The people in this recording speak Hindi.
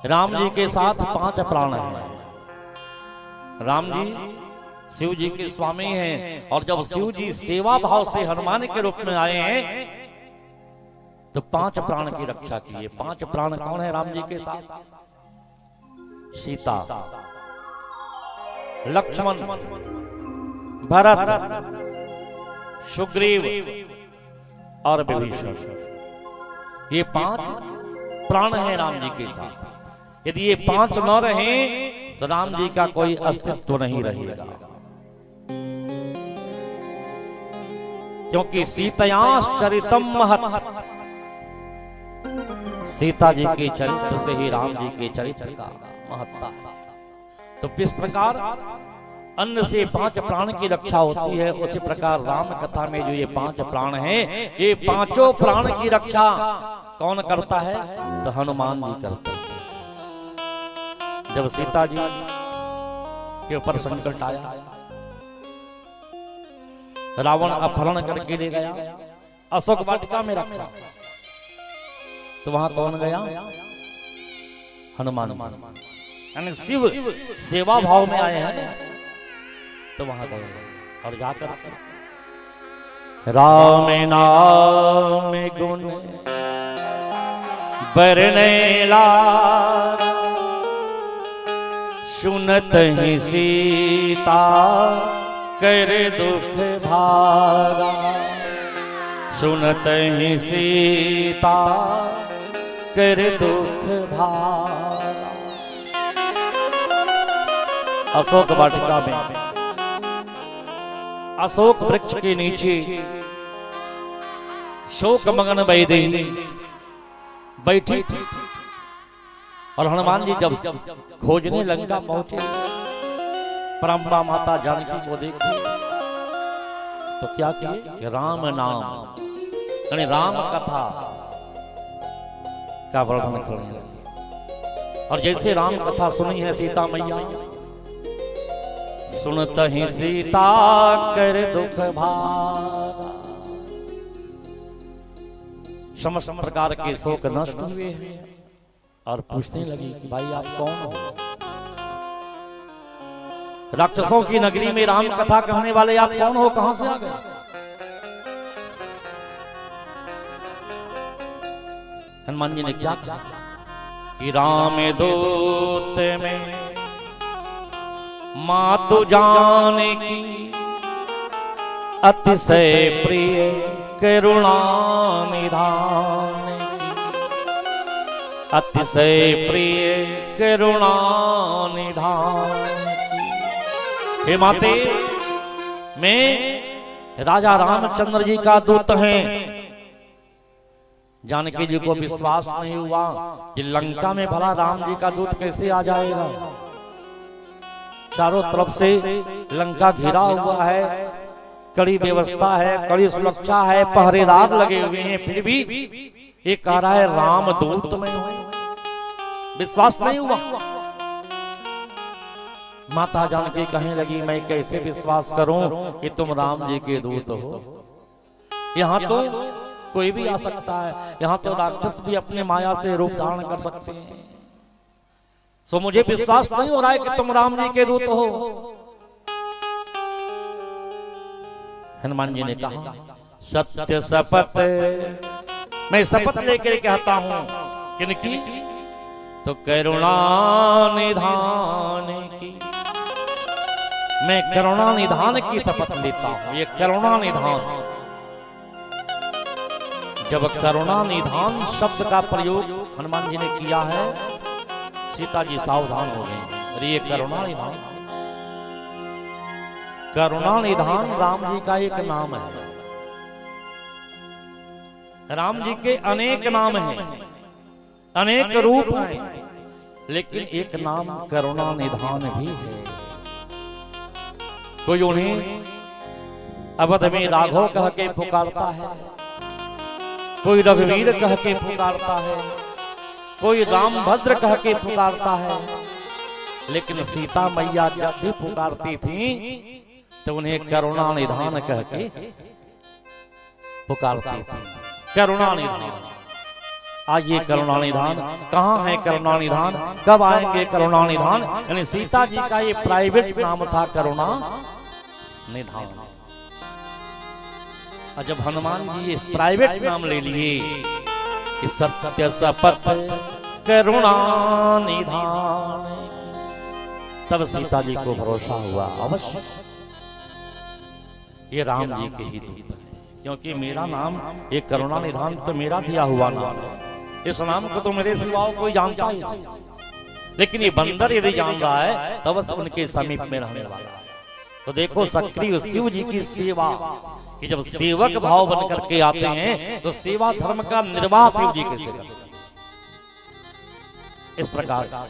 राम जी के साथ 5 प्राण हैं। राम जी शिव जी के स्वामी हैं और जब शिव जी सेवा भाव से हनुमान के रूप में आए हैं तो 5 प्राण की रक्षा किए। 5 प्राण कौन है राम जी के साथ? सीता, लक्ष्मण, भरत, सुग्रीव और विभीषण। ये 5 प्राण हैं राम जी के साथ। यदि ये 5 न रहे तो राम जी का कोई अस्तित्व नहीं रहेगा, क्योंकि सीतयांश्चरितम महत्। सीता जी के चरित्र से ही राम जी के चरित्र का महत्ता है। तो किस प्रकार अन्न से 5 प्राण की रक्षा होती है, उसी प्रकार राम कथा में जो ये 5 प्राण हैं, ये 5 प्राण की रक्षा कौन करता है? तो हनुमान जी करते हैं। जब सीता जी के ऊपर संकट आया, रावण अपहरण करके ले गया, अशोक वाटिका में रखा, तो वहां कौन गया? हनुमान। यानी शिव सेवा भाव में आए हैं तो वहां गए और जाकर राम नाम गुण बरने लागा, सुनत ही सीता कर दुख भागा। सुनत ही सीता कर दुख भागा। अशोक वाटिका में अशोक वृक्ष के नीचे शोक मगन वैदेही बैठी थी और हनुमान जी जब खोजने लंका पहुंचे, परम्बा माता जानकी को देखे तो क्या किए? राम नाम यानी राम कथा का वर्णन करने लगे। और जैसे राम कथा सुनी है सीता मैया, सुनत ही सीता कर दुख भागा। समस्त प्रकार के शोक नष्ट हुए हैं और पूछने लगी कि भाई आप कौन हो? राक्षसों की नगरी में राम कथा कहने वाले आप कौन हो? कहां से आ गए? हनुमान जी ने क्या कहा कि राम दूत में मातु जाने की अतिशय प्रिय करुणा निधान की। अतिशय प्रिय करुणा निधान की। हे माते, मैं राजा रामचंद्र जी का दूत हैं। जानकी जी को विश्वास नहीं हुआ कि लंका में भला राम जी का दूत कैसे आ जाएगा। चारों तरफ से लंका घिरा हुआ है, कड़ी व्यवस्था है, कड़ी सुरक्षा है, पहरेदार लगे हुए हैं, फिर भी ये कह रहा है राम दूत में हूं। विश्वास नहीं हुआ। माता जानकी कहने लगी मैं कैसे विश्वास करूं कि तुम राम जी के दूत हो। यहाँ तो कोई भी आ सकता है, यहाँ तो राक्षस भी अपने माया से रूप धारण कर सकते हैं। सो मुझे विश्वास नहीं हो रहा है कि तुम राम जी के दूत हो। हनुमान जी ने कहा सत्य शपथ मैं शपथ लेकर कहता हूं किनकी? तो करुणा निधान की। मैं करुणा निधान की शपथ लेता हूं। ये करुणा निधान, जब करुणा निधान शब्द का प्रयोग हनुमान जी ने किया है, सीता जी सावधान हो गई। अरे ये करुणा निधान, करुणा निधान राम जी का एक नाम है। राम जी के अनेक नाम हैं, अनेक रूप हैं, लेकिन एक नाम करुणा निधान भी है। कोई उन्हें अवध में राघव कह के पुकारता है, कोई रघुवीर कह के पुकारता है, कोई रामभद्र कह के पुकारता है, लेकिन सीता मैया जब भी पुकारती थी तो उन्हें करुणा निधान कह के पुकारती थी। करुणा निधान आइए करुणानिधान, कहाँ है करुणानिधान, कब आएंगे करुणानिधान। यानी सीता जी का ये प्राइवेट नाम था करुणा निधान। और जब हनुमान जी ये प्राइवेट नाम ले लिए कि सत्य सपथ करुणा निधान, तब सीता जी को भरोसा हुआ अवश्य ये राम जी के ही दूत है, क्योंकि मेरा नाम ये करुणा निधान तो मेरा दिया हुआ नाम है। इस नाम को तो मेरे सिवा कोई जानता ही नहीं, लेकिन ये बंदर यदि जान रहा है तो बस उनके समीप में रहने वाला है। तो देखो सक्रिय शिव जी की सेवा कि जब सेवक भाव बन करके आते हैं तो सेवा धर्म का निर्वाह शिव जी कैसे करते हैं। इस प्रकार